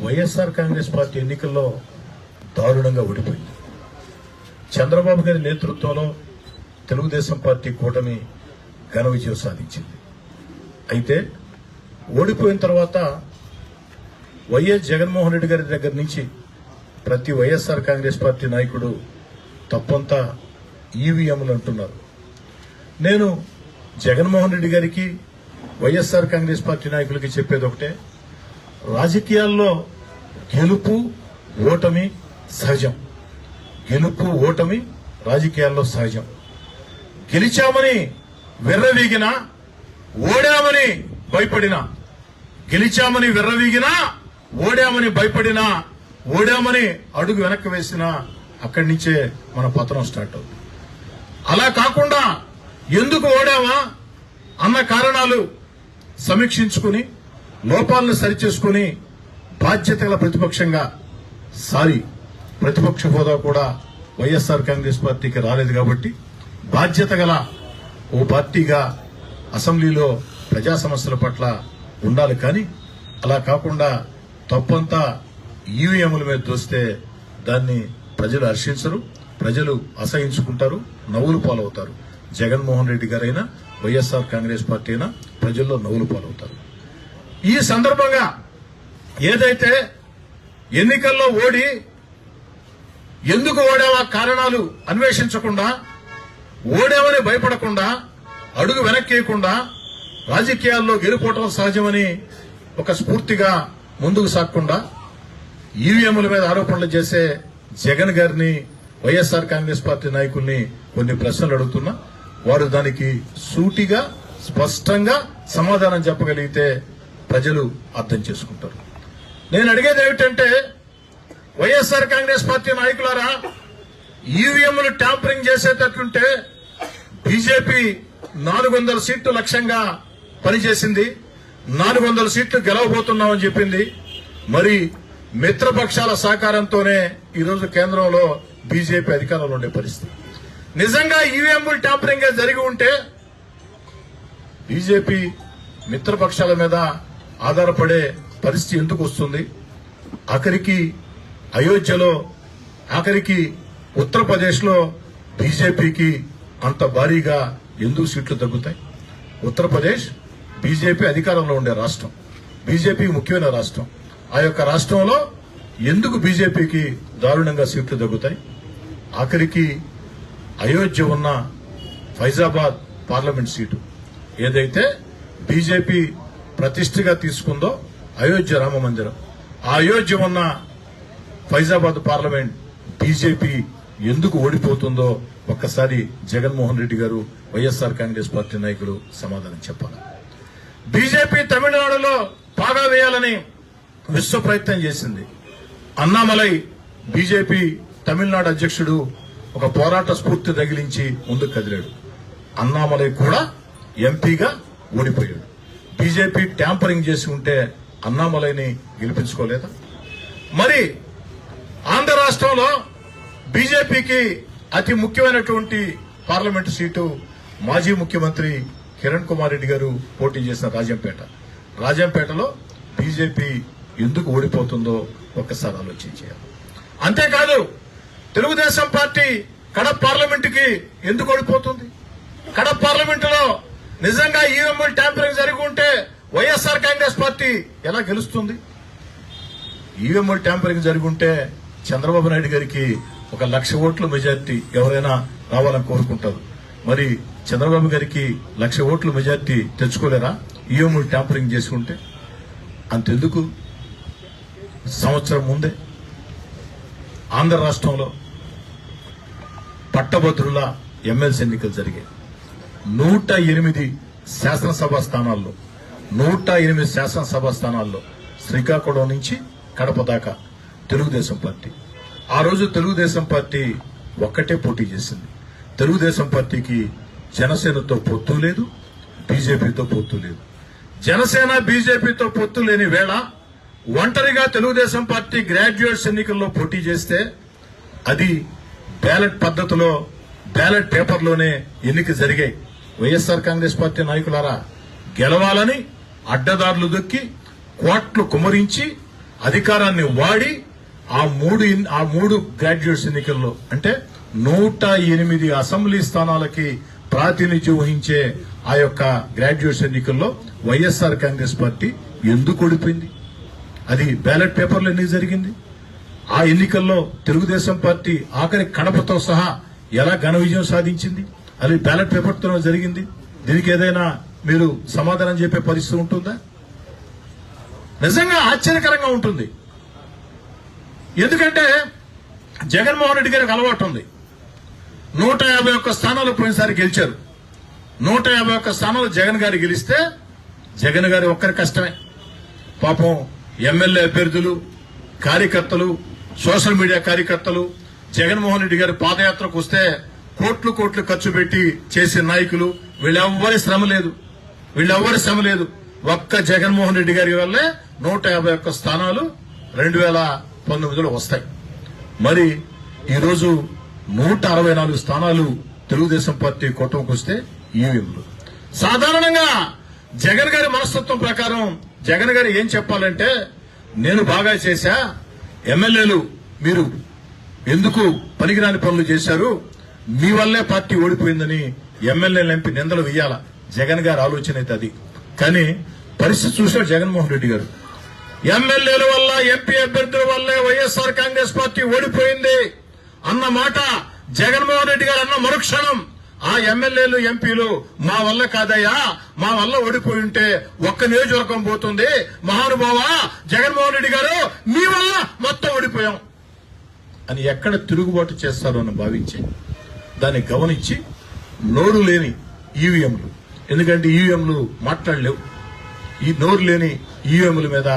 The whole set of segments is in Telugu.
వైఎస్ఆర్ కాంగ్రెస్ పార్టీ ఎన్నికల్లో దారుణంగా ఓడిపోయింది. చంద్రబాబు గారి నేతృత్వంలో తెలుగుదేశం పార్టీ కూటమి ఘన విజయం సాధించింది. అయితే ఓడిపోయిన తర్వాత వైఎస్ జగన్మోహన్ రెడ్డి గారి దగ్గర నుంచి ప్రతి వైఎస్ఆర్ కాంగ్రెస్ పార్టీ నాయకుడు తప్పంతా ఈవీఎంలు అంటున్నారు. నేను జగన్మోహన్ రెడ్డి గారికి వైఎస్ఆర్ కాంగ్రెస్ పార్టీ నాయకులకి చెప్పేది ఒకటే, రాజకీయాల్లో గెలుపు ఓటమి సహజం. గెలుపు ఓటమి రాజకీయాల్లో సహజం. గెలిచామని విర్రవీగినా, ఓడామని భయపడినా, గెలిచామని విర్రవీగినా, ఓడామని భయపడినా, ఓడామని అడుగు వెనక్కి వేసినా అక్కడి నుంచే మన పతనం స్టార్ట్ అవుతుంది. అలా కాకుండా ఎందుకు ఓడామా అన్న కారణాలు సమీక్షించుకుని లోపాలను సరిచేసుకుని బాధ్యత గల ప్రతిపక్షంగా ప్రతిపక్ష హోదా కూడా వైఎస్ఆర్ కాంగ్రెస్ పార్టీకి రాలేదు కాబట్టి బాధ్యత గల ఓ పార్టీగా అసెంబ్లీలో ప్రజా సమస్యల పట్ల ఉండాలి. కానీ అలా కాకుండా తప్పంతా ఈవీఎంల మీద దోస్తే దాన్ని ప్రజలు హర్షించరు, ప్రజలు అసహించుకుంటారు, నవ్వులు పాలవుతారు. జగన్మోహన్ రెడ్డి గారైనా వైఎస్ఆర్ కాంగ్రెస్ పార్టీ అయినా ప్రజల్లో నవ్వులు పాలవుతారు. ఈ సందర్భంగా ఏదైతే ఎన్నికల్లో ఓడి ఎందుకు ఓడావా కారణాలు అన్వేషించకుండా, ఓడామని భయపడకుండా, అడుగు వెనక్కేయకుండా రాజకీయాల్లో గెలుపోవటం సహజమని ఒక స్ఫూర్తిగా ముందుకు సాగకుండా ఈవీఎంల మీద ఆరోపణలు చేసే జగన్ గారిని, వైఎస్ఆర్ కాంగ్రెస్ పార్టీ నాయకుల్ని కొన్ని ప్రశ్నలు అడుగుతున్నా వారు దానికి సూటిగా స్పష్టంగా సమాధానం చెప్పగలిగితే ప్రజలు అర్థం చేసుకుంటారు. నేను అడిగేది ఏమిటంటే, వైఎస్ఆర్ కాంగ్రెస్ పార్టీ నాయకులారా, ఈవీఎంలు ట్యాంపరింగ్ చేసేటట్లుంటే బీజేపీ 400 సీట్లు లక్ష్యంగా పనిచేసింది, 400 సీట్లు గెలవబోతున్నామని చెప్పింది. మరి మిత్రపక్షాల సహకారంతోనే ఈరోజు కేంద్రంలో బీజేపీ అధికారంలో ఉండే పరిస్థితి. నిజంగా ఈవీఎంలు ట్యాంపరింగ్ జరిగి ఉంటే బీజేపీ మిత్రపక్షాల మీద ఆధారపడే పరిస్థితి ఎందుకు వస్తుంది? ఆఖరికి అయోధ్యలో, ఆఖరికి ఉత్తరప్రదేశ్ లో బీజేపీకి అంత భారీగా ఎందుకు సీట్లు తగ్గుతాయి? ఉత్తరప్రదేశ్ బీజేపీ అధికారంలో ఉండే రాష్ట్రం, బీజేపీ ముఖ్యమైన రాష్ట్రం. ఆ యొక్క రాష్ట్రంలో ఎందుకు బీజేపీకి దారుణంగా సీట్లు తగ్గుతాయి? ఆఖరికి అయోధ్య ఉన్న ఫైజాబాద్ పార్లమెంట్ సీటు ఏదైతే బీజేపీ ప్రతిష్టగా తీసుకుందో, అయోధ్య రామ మందిరం, ఆ అయోధ్య ఉన్న ఫైజాబాద్ పార్లమెంట్ బీజేపీ ఎందుకు ఓడిపోతుందో ఒక్కసారి జగన్మోహన్ రెడ్డి గారు, వైఎస్ఆర్ కాంగ్రెస్ పార్టీ నాయకులు సమాధానం చెప్పాలి. బీజేపీ తమిళనాడులో పాగా వేయాలని విశ్వ ప్రయత్నం చేసింది. అన్నామలై బీజేపీ తమిళనాడు అధ్యక్షుడు ఒక పోరాట స్ఫూర్తి తగిలించి ముందుకు కదిలాడు. అన్నామలై కూడా ఎంపీగా ఓడిపోయాడు. బీజేపీ ట్యాంపరింగ్ చేసి ఉంటే అన్నామలైని గెలిపించుకోలేదా? మరి ఆంధ్ర రాష్ట్రంలో బీజేపీకి అతి ముఖ్యమైనటువంటి పార్లమెంటు సీటు మాజీ ముఖ్యమంత్రి కిరణ్ కుమార్ రెడ్డి గారు పోటీ చేసిన రాజంపేటలో బీజేపీ ఎందుకు ఓడిపోతుందో ఒక్కసారి ఆలోచించారు. అంతేకాదు, తెలుగుదేశం పార్టీ కడప పార్లమెంటుకి ఎందుకు ఓడిపోతుంది? కడప పార్లమెంటులో నిజంగా ఈవీఎంలు ట్యాంపరింగ్ జరిగి ఉంటే వైఎస్ఆర్ కాంగ్రెస్ పార్టీ ఎలా గెలుస్తుంది? ఈవీఎంలు ట్యాంపరింగ్ జరిగి ఉంటే చంద్రబాబు నాయుడు గారికి 1,00,000 ఓట్ల మెజార్టీ ఎవరైనా రావాలని కోరుకుంటారు. మరి చంద్రబాబు గారికి 1,00,000 ఓట్ల మెజార్టీ తెచ్చుకోలేరా ఈవీఎంలు ట్యాంపరింగ్ చేసుకుంటే? అంతెందుకు, సంవత్సరం ముందే ఆంధ్ర రాష్ట్రంలో పట్టభద్రుల ఎమ్మెల్సీ ఎన్నికలు జరిగాయి. 108 శాసనసభ స్థానాల్లో శ్రీకాకుళం నుంచి కడప దాకా తెలుగుదేశం పార్టీ. ఆ రోజు తెలుగుదేశం పార్టీ ఒక్కటే పోటీ చేసింది. తెలుగుదేశం పార్టీకి జనసేనతో పొత్తు లేదు, బీజేపీతో పొత్తు లేదు. జనసేన బీజేపీతో పొత్తు లేని వేళ ఒంటరిగా తెలుగుదేశం పార్టీ గ్రాడ్యుయేట్స్ ఎన్నికల్లో పోటీ చేస్తే అది బ్యాలెట్ పద్ధతిలో, బ్యాలెట్ పేపర్లోనే ఎన్నిక జరిగాయి. వైఎస్ఆర్ కాంగ్రెస్ పార్టీ నాయకులారా, గెలవాలని అడ్డదారులు దొక్కి కోట్లు కుమరించి అధికారాన్ని వాడి ఆ మూడు గ్రాడ్యుయేట్స్ ఎన్నికల్లో అంటే 108 అసెంబ్లీ స్థానాలకి ప్రాతినిధ్యం వహించే ఆ యొక్క గ్రాడ్యుయేట్స్ ఎన్నికల్లో వైఎస్ఆర్ కాంగ్రెస్ పార్టీ ఎందుకు ఓడిపోయింది? అది బ్యాలెట్ పేపర్లో ఎందుకు జరిగింది? ఆ ఎన్నికల్లో తెలుగుదేశం పార్టీ ఆఖరి కడపతో సహా ఎలా ఘన విజయం సాధించింది? అది బ్యాలెట్ పేపర్తో జరిగింది. దీనికి ఏదైనా మీరు సమాధానం చెప్పే పరిస్థితి ఉంటుందా? నిజంగా ఆశ్చర్యకరంగా ఉంటుంది. ఎందుకంటే జగన్మోహన్ రెడ్డి గారికి అలవాటు ఉంది. 151 స్థానాలు పోయినసారి గెలిచారు. 151 స్థానాలు జగన్ గారు గెలిస్తే జగన్ గారి ఒక్కరి కష్టమే. పాపం ఎమ్మెల్యే అభ్యర్థులు, కార్యకర్తలు, సోషల్ మీడియా కార్యకర్తలు జగన్మోహన్ రెడ్డి గారి పాదయాత్రకు వస్తే కోట్లు ఖర్చు పెట్టి చేసే నాయకులు వీళ్ళెవ్వరి శ్రమ లేదు. ఒక్క జగన్మోహన్ రెడ్డి గారి వల్లే 151 స్థానాలు 2019లో వస్తాయి. మరి ఈరోజు 164 స్థానాలు తెలుగుదేశం పార్టీ కూటమికి వస్తే ఈవీఎంలు. సాధారణంగా జగన్ గారి మనస్తత్వం ప్రకారం జగన్ గారు ఏం చెప్పాలంటే, నేను బాగా చేశా, ఎమ్మెల్యేలు మీరు ఎందుకు పనికిరాని పనులు చేశారు, మీ వల్లే పార్టీ ఓడిపోయిందని ఎమ్మెల్యేలు ఎంపీ నిందలు వేయాల. జగన్ గారి ఆలోచన అయితే అది. కానీ పరిస్థితి చూసాడు జగన్మోహన్ రెడ్డి గారు. ఎమ్మెల్యేల వల్ల, ఎంపీ అభ్యర్థుల వల్లే వైఎస్ఆర్ కాంగ్రెస్ పార్టీ ఓడిపోయింది అన్న మాట జగన్మోహన్ రెడ్డి గారు అన్న మరుక్షణం ఆ ఎమ్మెల్యేలు, ఎంపీలు మా వల్ల కాదయ్యా, మా వల్ల ఓడిపోయి ఉంటే ఒక్క నియోజకవర్గం పోతుంది, మహానుభావ జగన్మోహన్ రెడ్డి గారు మీ వల్ల మొత్తం ఓడిపోయాం అని ఎక్కడ తిరుగుబాటు చేస్తారో అని భావించి దాన్ని గమనించి నోరు లేని ఈవీఎంలు, ఎందుకంటే ఈవీఎంలు మాట్లాడలేవు, ఈ నోరు లేని ఈవీఎంల మీద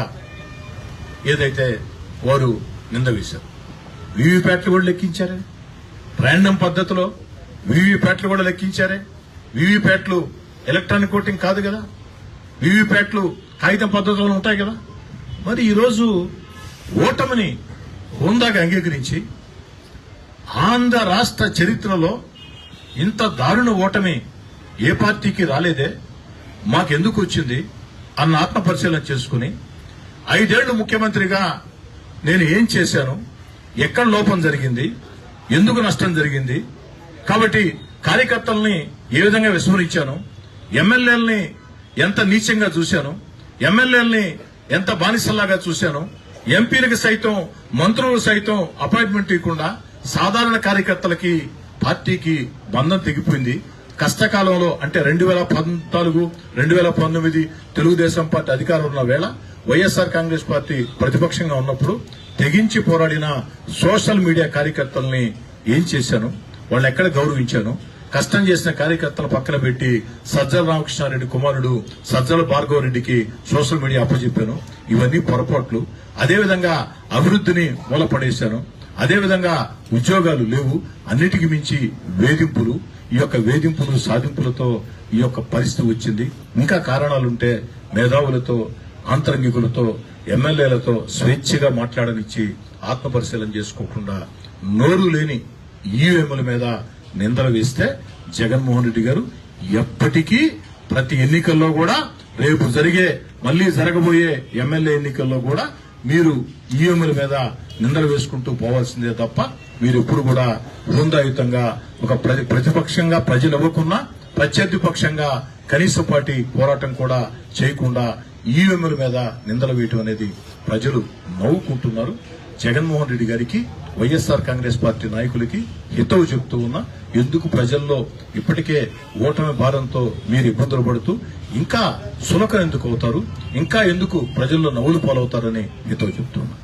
ఏదైతే వారు నింద వేశారు. వీవీప్యాట్లు కూడా లెక్కించారే, ర్యాండమ్ పద్ధతిలో వీవీప్యాట్లు కూడా లెక్కించారే. వీవీప్యాట్లు ఎలక్ట్రానిక్ ఓటింగ్ కాదు కదా, వీవీప్యాట్లు కాగితం పద్ధతిలో ఉంటాయి కదా. మరి ఈరోజు ఓటమిని హోందాగా అంగీకరించి ఆంధ్ర రాష్ట్ర చరిత్రలో ఇంత దారుణ ఓటమి ఏ పార్టీకి రాలేదే, మాకెందుకు వచ్చింది అన్న ఆత్మపరిశీలన చేసుకుని 5 ఏళ్లు ముఖ్యమంత్రిగా నేను ఏం చేశాను, ఎక్కడ లోపం జరిగింది, ఎందుకు నష్టం జరిగింది, కాబట్టి కార్యకర్తల్ని ఏ విధంగా విస్మరించాను, ఎమ్మెల్యేలని ఎంత నీచంగా చూశాను, ఎమ్మెల్యేలని ఎంత బానిసల్లాగా చూశాను, ఎంపీలకు సైతం, మంత్రులు సైతం అపాయింట్మెంట్ ఇవ్వకుండా సాధారణ కార్యకర్తలకి పార్టీకి బంధం తెగిపోయింది. కష్టకాలంలో అంటే 2014, 2019 తెలుగుదేశం పార్టీ అధికారం ఉన్న వేళ వైఎస్ఆర్ కాంగ్రెస్ పార్టీ ప్రతిపక్షంగా ఉన్నప్పుడు తెగించి పోరాడిన సోషల్ మీడియా కార్యకర్తల్ని ఏం చేశాను, వాళ్ళని ఎక్కడ గౌరవించాను, కష్టం చేసిన కార్యకర్తల పక్కన పెట్టి సజ్జల రామకృష్ణారెడ్డి కుమారుడు సజ్జల భార్గవరెడ్డికి సోషల్ మీడియా అప్పచెప్పాను. ఇవన్నీ పొరపాట్లు. అదేవిధంగా అభివృద్ధిని మూలపడేశాను. అదేవిధంగా ఉద్యోగాలు లేవు. అన్నిటికీ మించి వేధింపులు. ఈ యొక్క వేధింపులు, సాధింపులతో ఈ యొక్క పరిస్థితి వచ్చింది. ఇంకా కారణాలుంటే మేధావులతో, ఆంతరంగికులతో, ఎమ్మెల్యేలతో స్వేచ్ఛగా మాట్లాడనిచ్చి ఆత్మపరిశీలన చేసుకోకుండా నోరు లేని ఈవీఎంల మీద నిందలు వేస్తే జగన్మోహన్ రెడ్డి గారు ఎప్పటికీ ప్రతి ఎన్నికల్లో కూడా, రేపు మళ్లీ జరగబోయే ఎమ్మెల్యే ఎన్నికల్లో కూడా మీరు ఈవీఎంల మీద నిందలు వేసుకుంటూ పోవాల్సిందే తప్ప మీరు ఎప్పుడు కూడా హోందాయుతంగా ఒక ప్రతిపక్షంగా ప్రజలు ఇవ్వకున్నా ప్రత్యర్థి పక్షంగా కనీస పార్టీ పోరాటం కూడా చేయకుండా ఈవీఎంల మీద నిందలు వేయటం అనేది ప్రజలు నవ్వుకుంటున్నారు. జగన్మోహన్ రెడ్డి గారికి, వైఎస్ఆర్ కాంగ్రెస్ పార్టీ నాయకులకి హితవు చెప్తూ ఉన్నా, ఎందుకు ప్రజల్లో ఇప్పటికే ఓటమి భారంతో మీరు ఇబ్బందులు పడుతూ ఇంకా సునకం ఎందుకు అవుతారు, ఇంకా ఎందుకు ప్రజల్లో నవ్వులు పాలవుతారని హితవు చెప్తున్నా.